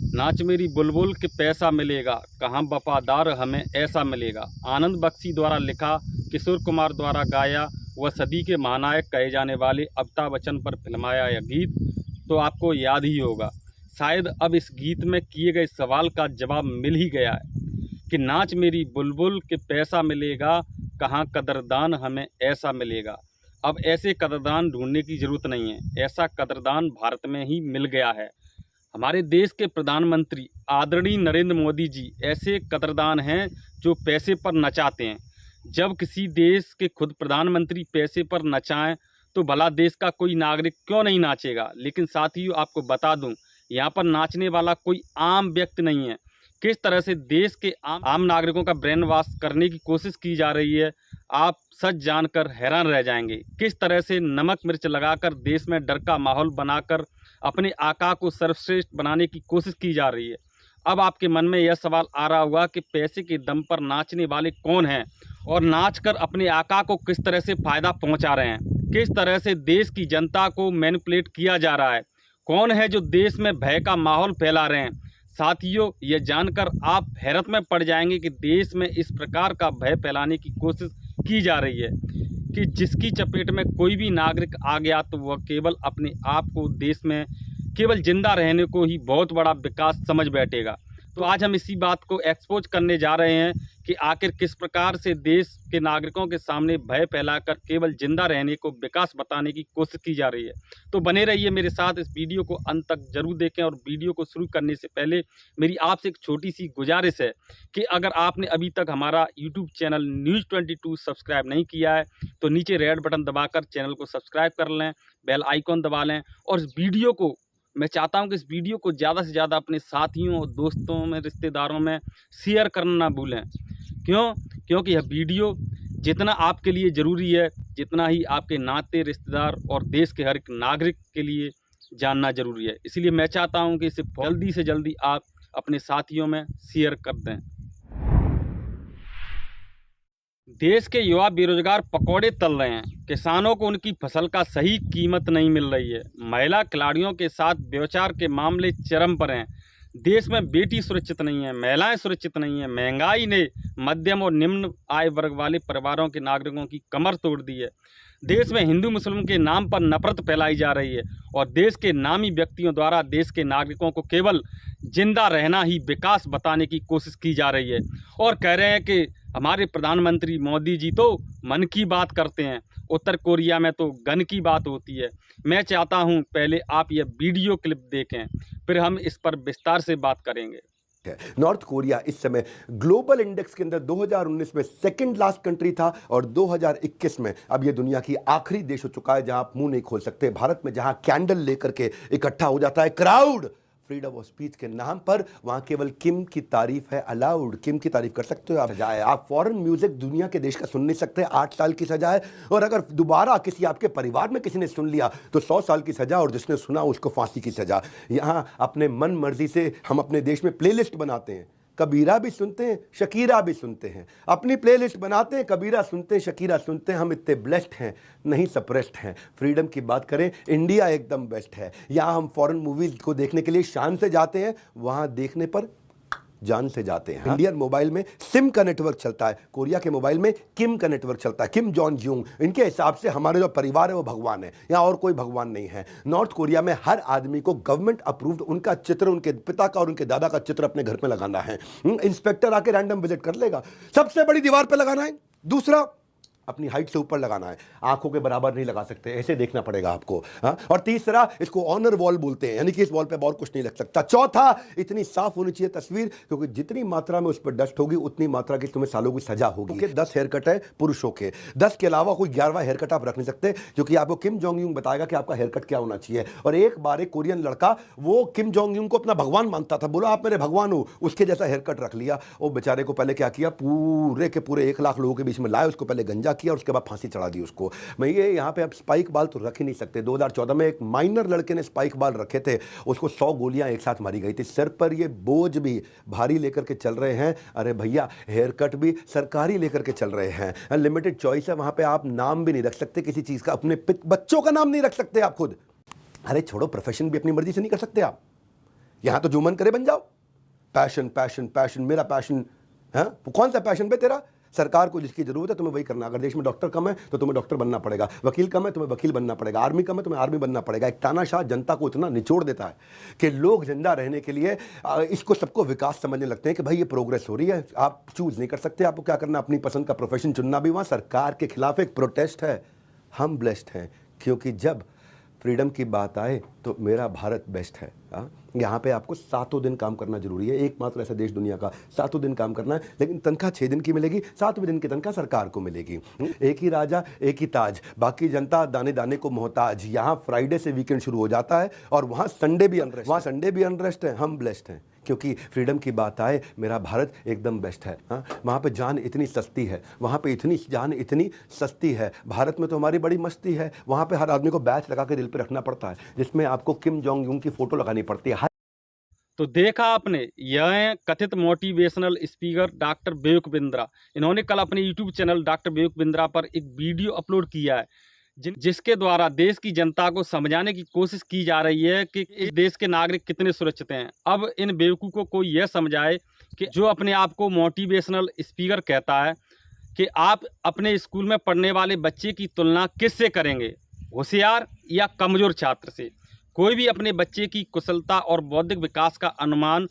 नाच मेरी बुलबुल के पैसा मिलेगा, कहाँ वफादार हमें ऐसा मिलेगा। आनंद बख्शी द्वारा लिखा, किशोर कुमार द्वारा गाया, वह सदी के महानायक कहे जाने वाले अमिताभ बच्चन पर फिल्माया यह गीत तो आपको याद ही होगा। शायद अब इस गीत में किए गए सवाल का जवाब मिल ही गया है कि नाच मेरी बुलबुल के पैसा मिलेगा, कहाँ कदरदान हमें ऐसा मिलेगा। अब ऐसे कदरदान ढूंढने की ज़रूरत नहीं है, ऐसा कदरदान भारत में ही मिल गया है। हमारे देश के प्रधानमंत्री आदरणीय नरेंद्र मोदी जी ऐसे कदरदान हैं जो पैसे पर नचाते हैं। जब किसी देश के खुद प्रधानमंत्री पैसे पर नचाएं तो भला देश का कोई नागरिक क्यों नहीं नाचेगा। लेकिन साथियों, आपको बता दूं, यहाँ पर नाचने वाला कोई आम व्यक्ति नहीं है। किस तरह से देश के आम नागरिकों का ब्रेन वॉश करने की कोशिश की जा रही है, आप सच जानकर हैरान रह जाएंगे। किस तरह से नमक मिर्च लगाकर देश में डर का माहौल बनाकर अपने आका को सर्वश्रेष्ठ बनाने की कोशिश की जा रही है। अब आपके मन में यह सवाल आ रहा होगा कि पैसे के दम पर नाचने वाले कौन हैं और नाचकर अपने आका को किस तरह से फ़ायदा पहुंचा रहे हैं, किस तरह से देश की जनता को मैनिपुलेट किया जा रहा है, कौन है जो देश में भय का माहौल फैला रहे हैं। साथियों, यह जानकर आप हैरत में पड़ जाएंगे कि देश में इस प्रकार का भय फैलाने की कोशिश की जा रही है कि जिसकी चपेट में कोई भी नागरिक आ गया तो वह केवल अपने आप को देश में केवल जिंदा रहने को ही बहुत बड़ा विकास समझ बैठेगा। तो आज हम इसी बात को एक्सपोज करने जा रहे हैं कि आखिर किस प्रकार से देश के नागरिकों के सामने भय फैलाकर केवल जिंदा रहने को विकास बताने की कोशिश की जा रही है। तो बने रहिए मेरे साथ, इस वीडियो को अंत तक जरूर देखें। और वीडियो को शुरू करने से पहले मेरी आपसे एक छोटी सी गुजारिश है कि अगर आपने अभी तक हमारा यूट्यूब चैनल न्यूज़ 22 सब्सक्राइब नहीं किया है तो नीचे रेड बटन दबाकर चैनल को सब्सक्राइब कर लें, बेल आइकॉन दबा लें। और इस वीडियो को मैं चाहता हूं कि इस वीडियो को ज़्यादा से ज़्यादा अपने साथियों और दोस्तों में, रिश्तेदारों में शेयर करना ना भूलें। क्योंकि यह वीडियो जितना आपके लिए ज़रूरी है, जितना ही आपके नाते रिश्तेदार और देश के हर एक नागरिक के लिए जानना ज़रूरी है। इसलिए मैं चाहता हूं कि इसे जल्दी से जल्दी आप अपने साथियों में शेयर कर दें। देश के युवा बेरोजगार पकौड़े तल रहे हैं, किसानों को उनकी फसल का सही कीमत नहीं मिल रही है, महिला खिलाड़ियों के साथ व्यभिचार के मामले चरम पर हैं, देश में बेटी सुरक्षित नहीं है, महिलाएं सुरक्षित नहीं है, महंगाई ने मध्यम और निम्न आय वर्ग वाले परिवारों के नागरिकों की कमर तोड़ दी है, देश में हिंदू मुस्लिम के नाम पर नफरत फैलाई जा रही है और देश के नामी व्यक्तियों द्वारा देश के नागरिकों को केवल जिंदा रहना ही विकास बताने की कोशिश की जा रही है और कह रहे हैं कि हमारे प्रधानमंत्री मोदी जी तो मन की बात करते हैं, उत्तर कोरिया में तो गन की बात होती है। मैं चाहता हूं पहले आप यह वीडियो क्लिप देखें, फिर हम इस पर विस्तार से बात करेंगे। नॉर्थ कोरिया इस समय ग्लोबल इंडेक्स के अंदर 2019 में सेकंड लास्ट कंट्री था और 2021 में अब ये दुनिया की आखिरी देश हो चुका है जहां आप मुंह नहीं खोल सकते। भारत में जहां कैंडल लेकर के इकट्ठा हो जाता है क्राउड फ्रीडम ऑफ स्पीच के नाम पर, वहां केवल किम की तारीफ है अलाउड। किम की तारीफ कर सकते हो आप, सजा है। आप फॉरेन म्यूजिक दुनिया के देश का सुन नहीं सकते, 8 साल की सजा है। और अगर दोबारा किसी आपके परिवार में किसी ने सुन लिया तो 100 साल की सजा, और जिसने सुना उसको फांसी की सजा। यहां अपने मन मर्जी से हम अपने देश में प्लेलिस्ट बनाते हैं, कबीरा भी सुनते हैं, शकीरा भी सुनते हैं, अपनी प्लेलिस्ट बनाते हैं, कबीरा सुनते हैं, शकीरा सुनते हैं। हम इतने ब्लेस्ड हैं, नहीं सप्रेस्ड हैं। फ्रीडम की बात करें, इंडिया एकदम बेस्ट है। यहाँ हम फॉरेन मूवीज को देखने के लिए शान से जाते हैं, वहाँ देखने पर जान से जाते हैं। इंडियन मोबाइल में सिम का नेटवर्क चलता है, कोरिया के मोबाइल में किम का नेटवर्क चलता है, किम जॉन्ग यूंग। इनके हिसाब से हमारे जो परिवार है वो भगवान है, यहाँ और कोई भगवान नहीं है। नॉर्थ कोरिया में हर आदमी को गवर्नमेंट अप्रूव्ड उनका चित्र, उनके पिता का और उनके दादा का चित्र अपने घर में लगाना है। इंस्पेक्टर आके रैंडम विजिट कर लेगा। सबसे बड़ी दीवार पर लगाना है। दूसरा, अपनी हाइट से ऊपर लगाना है, आंखों के बराबर नहीं लगा सकते, ऐसे देखना पड़ेगा आपको। हाँ? और तीसरा, इसको ऑनर वॉल बोलते हैं, यानी कि इस वॉल पे और कुछ नहीं लग सकता। चौथा, इतनी साफ होनी चाहिए तस्वीर, क्योंकि जितनी मात्रा में उस पर डस्ट होगी उतनी मात्रा की तुम्हें सालों की सजा होगी। 10 हेयर कट है पुरुषों के, 10 के अलावा कोई 11वां हेयर कट आप रख नहीं सकते, क्योंकि आपको किम जोंग यूंग बताएगा कि आपका हेयर कट क्या होना चाहिए। और एक बार एक कोरियन लड़का, वो किम जोंग यूंग को अपना भगवान मानता था, बोला आप मेरे भगवान हो, उसके जैसा हेयर कट रख लिया। वो बेचारे को पहले क्या किया, पूरे के पूरे 1 लाख लोगों के बीच में लाए, उसको पहले गंजा किया और उसके बाद फांसी चढ़ा दी उसको। मैं ये यहाँ पे आप स्पाइक बाल तो रख ही नहीं सकते। 2014 में एक माइनर लड़के ने स्पाइक बाल रखे थे, उसको 100 गोलियां एक साथ मारी गई थी। सिर पर ये बोझ भी भारी लेकर के चल रहे हैं। अरे भैया, हेयर कट भी सरकारी लेकर के चल रहे हैं, लिमिटेड चॉइस है। वहां पे आप नाम भी नहीं रख सकते किसी चीज का, अपने बच्चों का नाम नहीं रख सकते आप खुद। अरे छोड़ो, प्रोफेशन भी अपनी मर्जी से नहीं कर सकते आप। यहां तो जो मन करे बन जाओ। पैशन पैशन पैशन, मेरा पैशन है। कौन सा पैशन पे तेरा? सरकार को जिसकी जरूरत है तुम्हें वही करना। अगर देश में डॉक्टर कम है तो तुम्हें डॉक्टर बनना पड़ेगा, वकील कम है तुम्हें वकील बनना पड़ेगा, आर्मी कम है तुम्हें आर्मी बनना पड़ेगा। एक तानाशाह जनता को इतना निचोड़ देता है कि लोग जिंदा रहने के लिए इसको सबको विकास समझने लगते हैं कि भाई ये प्रोग्रेस हो रही है। आप चूज नहीं कर सकते, आपको क्या करना, अपनी पसंद का प्रोफेशन चुनना भी वहां सरकार के खिलाफ एक प्रोटेस्ट है। हम ब्लेस्ड हैं क्योंकि जब फ्रीडम की बात आए तो मेरा भारत बेस्ट है। यहाँ पे आपको 7 दिन काम करना जरूरी है, एकमात्र ऐसा देश दुनिया का 7 दिन काम करना है, लेकिन तनख्वाह 6 दिन की मिलेगी, 7वें दिन की तनख्वाह सरकार को मिलेगी। एक ही राजा एक ही ताज, बाकी जनता दाने दाने को मोहताज। यहाँ फ्राइडे से वीकेंड शुरू हो जाता है और वहाँ संडे भी अनरेस्ट, वहाँ संडे भी अनरेस्ट है। हम ब्लेस्ड हैं क्योंकि फ्रीडम की बात आए मेरा भारत एकदम बेस्ट है। वहाँ पे जान इतनी सस्ती है, वहाँ पे इतनी जान इतनी सस्ती है। भारत में तो हमारी बड़ी मस्ती है, वहाँ पे हर आदमी को बैच लगा के दिल पे रखना पड़ता है, जिसमें आपको किम जोंग यूंग की फोटो लगानी पड़ती है। तो देखा आपने, यह कथित मोटिवेशनल स्पीकर डॉक्टर बेयूक बिंद्रा, इन्होंने कल अपने यूट्यूब चैनल डॉक्टर बेयूक बिंद्रा पर एक वीडियो अपलोड किया है जिसके द्वारा देश की जनता को समझाने की कोशिश की जा रही है कि इस देश के नागरिक कितने सुरक्षित हैं। अब इन बेवकूफ़ों को यह समझाए कि जो अपने आप को मोटिवेशनल स्पीकर कहता है कि आप अपने स्कूल में पढ़ने वाले बच्चे की तुलना किससे करेंगे, होशियार या कमज़ोर छात्र से। कोई भी अपने बच्चे की कुशलता और बौद्धिक विकास का अनुमान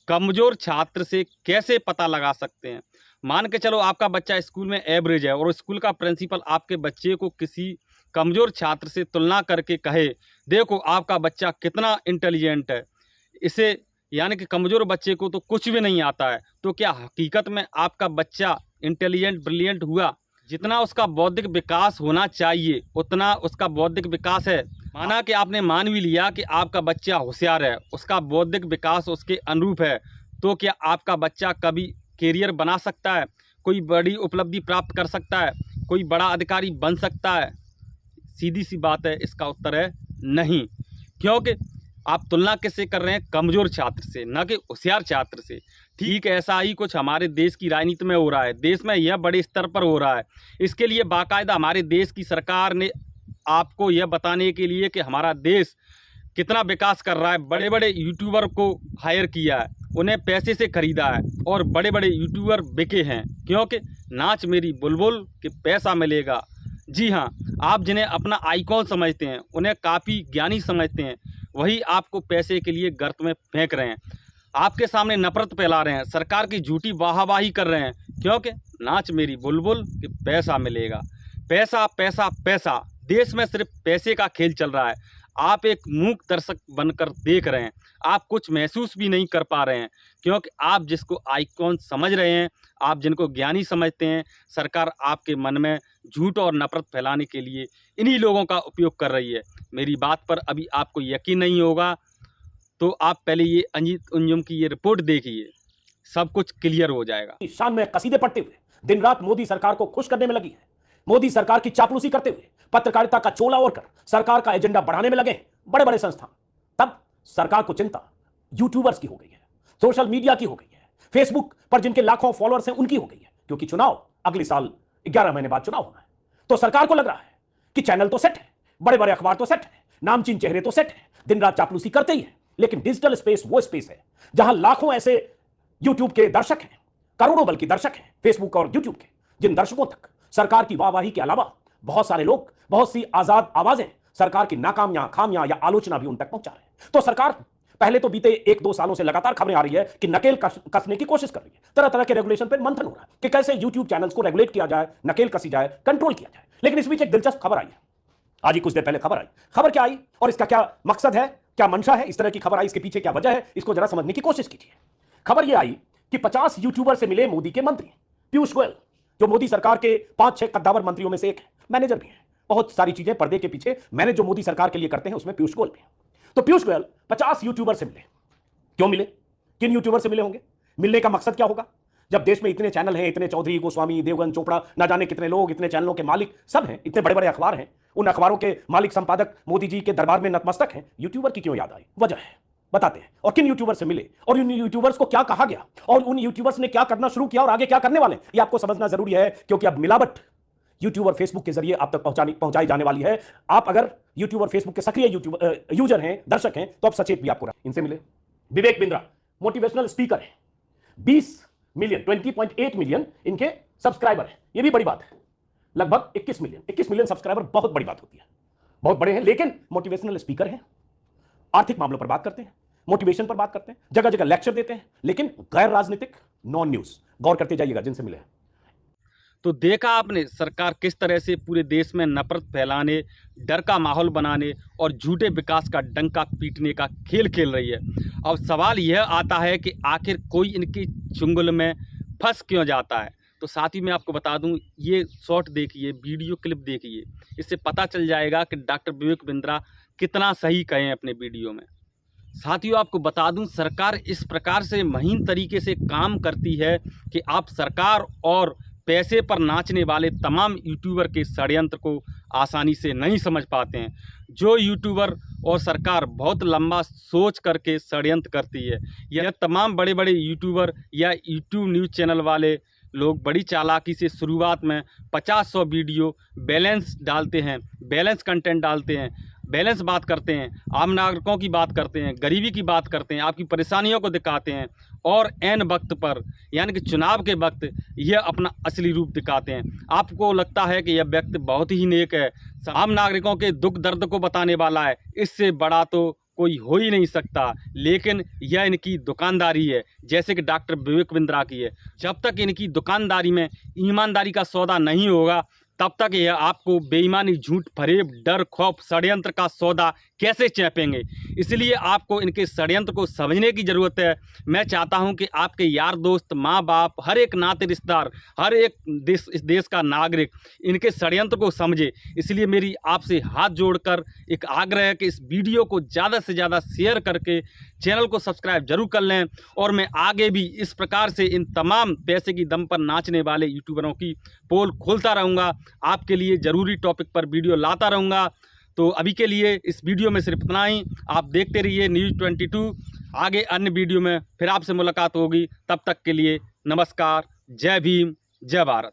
कमज़ोर छात्र से कैसे पता लगा सकते हैं। मान के चलो आपका बच्चा स्कूल में एवरेज है और स्कूल का प्रिंसिपल आपके बच्चे को किसी कमज़ोर छात्र से तुलना करके कहे देखो आपका बच्चा कितना इंटेलिजेंट है, इसे यानी कि कमज़ोर बच्चे को तो कुछ भी नहीं आता है, तो क्या हकीकत में आपका बच्चा इंटेलिजेंट ब्रिलियंट हुआ? जितना उसका बौद्धिक विकास होना चाहिए उतना उसका बौद्धिक विकास है। माना कि आपने मान भी लिया कि आपका बच्चा होशियार है, उसका बौद्धिक विकास उसके अनुरूप है, तो क्या आपका बच्चा कभी कैरियर बना सकता है, कोई बड़ी उपलब्धि प्राप्त कर सकता है, कोई बड़ा अधिकारी बन सकता है? सीधी सी बात है, इसका उत्तर है नहीं। क्योंकि आप तुलना किससे कर रहे हैं? कमज़ोर छात्र से, न कि होशियार छात्र से। ठीक ऐसा ही कुछ हमारे देश की राजनीति में हो रहा है, देश में यह बड़े स्तर पर हो रहा है। इसके लिए बाकायदा हमारे देश की सरकार ने आपको यह बताने के लिए कि हमारा देश कितना विकास कर रहा है, बड़े बड़े यूट्यूबर को हायर किया है, उन्हें पैसे से खरीदा है और बड़े बड़े यूट्यूबर बिके हैं। क्योंकि नाच मेरी बुलबुल कि पैसा मिलेगा। जी हाँ, आप जिन्हें अपना आइकॉन समझते हैं, उन्हें काफ़ी ज्ञानी समझते हैं, वही आपको पैसे के लिए गर्त में फेंक रहे हैं, आपके सामने नफरत फैला रहे हैं, सरकार की झूठी वाहवाही कर रहे हैं। क्योंकि नाच मेरी बुलबुल कि पैसा मिलेगा। पैसा पैसा पैसा, देश में सिर्फ पैसे का खेल चल रहा है। आप एक मूक दर्शक बनकर देख रहे हैं, आप कुछ महसूस भी नहीं कर पा रहे हैं, क्योंकि आप जिसको आइकॉन समझ रहे हैं, आप जिनको ज्ञानी समझते हैं, सरकार आपके मन में झूठ और नफरत फैलाने के लिए इन्हीं लोगों का उपयोग कर रही है। मेरी बात पर अभी आपको यकीन नहीं होगा तो आप पहले ये अंजित अंजुम की ये रिपोर्ट देखिए, सब कुछ क्लियर हो जाएगा। शान में कसीदे पढ़ते हुए दिन रात मोदी सरकार को खुश करने में लगी है, मोदी सरकार की चापलूसी करते हुए पत्रकारिता का चोला ओढ़कर सरकार का एजेंडा बढ़ाने में लगे हैं बड़े बड़े संस्थान। तब सरकार को चिंता यूट्यूबर्स की हो गई है, सोशल मीडिया की हो गई है, फेसबुक पर जिनके लाखों फॉलोअर्स हैं उनकी हो गई है, क्योंकि चुनाव अगले साल 11 महीने बाद चुनाव होना है। तो सरकार को लग रहा है कि चैनल तो सेट है, बड़े बड़े अखबार तो सेट है, नामचीन चेहरे तो सेट है, दिन रात चापलूसी करते ही है। लेकिन डिजिटल स्पेस वो स्पेस है जहां लाखों ऐसे यूट्यूब के दर्शक हैं, करोड़ों बल्कि दर्शक हैं फेसबुक और यूट्यूब के, जिन दर्शकों तक सरकार की वाहवाही के अलावा बहुत सारे लोग, बहुत सी आजाद आवाजें सरकार की नाकामियां, खामियां या आलोचना भी उन तक पहुंचा रहे हैं। तो सरकार पहले तो बीते 1-2 सालों से लगातार खबरें आ रही है कि नकेल कसने की कोशिश कर रही है, तरह तरह के रेगुलेशन पर मंथन हो रहा है कि कैसे यूट्यूब चैनल्स को रेगुलेट किया जाए, नकेल कसी जाए, कंट्रोल किया जाए। लेकिन इस बीच एक दिलचस्प खबर आई है, आज ही कुछ देर पहले खबर आई। खबर क्या आई और इसका क्या मकसद है, क्या मंशा है, इस तरह की खबर आई, इसके पीछे क्या वजह है, इसको जरा समझने की कोशिश कीजिए। खबर यह आई कि 50 यूट्यूबर से मिले मोदी के मंत्री। पीयूष गोयल जो मोदी सरकार के 5-6 कद्दावर मंत्रियों में से एक है, मैनेजर भी है, बहुत सारी चीजें पर्दे के पीछे मैनेज जो मोदी सरकार के लिए करते हैं उसमें पीयूष गोयल भी है। तो पीयूष गोयल 50 यूट्यूबर से मिले। क्यों मिले, किन यूट्यूबर से मिले होंगे, मिलने का मकसद क्या होगा? जब देश में इतने चैनल हैं, इतने चौधरी, गोस्वामी, देवगन, चोपड़ा, ना जाने कितने लोग, इतने चैनलों के मालिक सब हैं, इतने बड़े बड़े अखबार हैं, उन अखबारों के मालिक संपादक मोदी जी के दरबार में नतमस्तक हैं, यूट्यूबर की क्यों याद आई? वजह है, बताते हैं। और किन यूट्यूबर से मिले और उन यूट्यूबर्स को क्या कहा गया और उन यूट्यूबर्स ने क्या करना शुरू किया और आगे क्या करने वाले, ये आपको समझना जरूरी है, क्योंकि अब मिलावट यूट्यूब और फेसबुक के जरिए आप तक पहुंचाई जाने वाली है। आप अगर यूट्यूब और फेसबुक के सक्रिय यूजर हैं, दर्शक हैं, तो आप सचेत भी आपको इनसे मिले, विवेक बिंद्रा मोटिवेशनल स्पीकर है, 20 मिलियन 20.8 मिलियन इनके सब्सक्राइबर हैं। ये भी बड़ी बात है। लगभग 21 मिलियन सब्सक्राइबर बहुत बड़ी बात होती है, बहुत बड़े हैं। लेकिन मोटिवेशनल स्पीकर हैं, आर्थिक मामलों पर बात करते हैं, मोटिवेशन पर बात करते हैं, जगह जगह लेक्चर देते हैं, लेकिन गैर राजनीतिक, नॉन न्यूज। गौर करते जाइएगा जिनसे मिले। तो देखा आपने सरकार किस तरह से पूरे देश में नफरत फैलाने, डर का माहौल बनाने और झूठे विकास का डंका पीटने का खेल खेल रही है। अब सवाल यह आता है कि आखिर कोई इनकी चुंगल में फंस क्यों जाता है। तो साथ ही मैं आपको बता दूं, ये शॉर्ट देखिए, वीडियो क्लिप देखिए, इससे पता चल जाएगा कि डॉक्टर विवेक बिंद्रा कितना सही कहे हैं अपने वीडियो में। साथियों, आपको बता दूं, सरकार इस प्रकार से महीन तरीके से काम करती है कि आप सरकार और पैसे पर नाचने वाले तमाम यूट्यूबर के षड्यंत्र को आसानी से नहीं समझ पाते हैं। जो यूट्यूबर और सरकार बहुत लंबा सोच करके षड्यंत्र करती है, यह तमाम बड़े बड़े यूट्यूबर या यूट्यूब न्यूज़ चैनल वाले लोग बड़ी चालाकी से शुरुआत में 50-100 वीडियो बैलेंस डालते हैं, बैलेंस कंटेंट डालते हैं, बैलेंस बात करते हैं, आम नागरिकों की बात करते हैं, गरीबी की बात करते हैं, आपकी परेशानियों को दिखाते हैं और ऐन वक्त पर यानी कि चुनाव के वक्त यह अपना असली रूप दिखाते हैं। आपको लगता है कि यह व्यक्ति बहुत ही नेक है, आम नागरिकों के दुख दर्द को बताने वाला है, इससे बड़ा तो कोई हो ही नहीं सकता। लेकिन यह इनकी दुकानदारी है, जैसे कि डॉक्टर विवेक बिंद्रा की है। जब तक इनकी दुकानदारी में ईमानदारी का सौदा नहीं होगा, तब तक यह आपको बेईमानी, झूठ, फरेब, डर, खौफ, षड्यंत्र का सौदा कैसे चेपेंगे। इसलिए आपको इनके षड्यंत्र को समझने की ज़रूरत है। मैं चाहता हूं कि आपके यार दोस्त, माँ बाप, हर एक नाते रिश्तेदार, हर एक इस देश का नागरिक इनके षड्यंत्र को समझे। इसलिए मेरी आपसे हाथ जोड़कर एक आग्रह है कि इस वीडियो को ज़्यादा से ज़्यादा शेयर करके चैनल को सब्सक्राइब जरूर कर लें। और मैं आगे भी इस प्रकार से इन तमाम पैसे की दम पर नाचने वाले यूट्यूबरों की पोल खोलता रहूँगा, आपके लिए ज़रूरी टॉपिक पर वीडियो लाता रहूँगा। तो अभी के लिए इस वीडियो में सिर्फ इतना ही। आप देखते रहिए न्यूज़ 22। आगे अन्य वीडियो में फिर आपसे मुलाकात होगी। तब तक के लिए नमस्कार। जय भीम, जय भारत।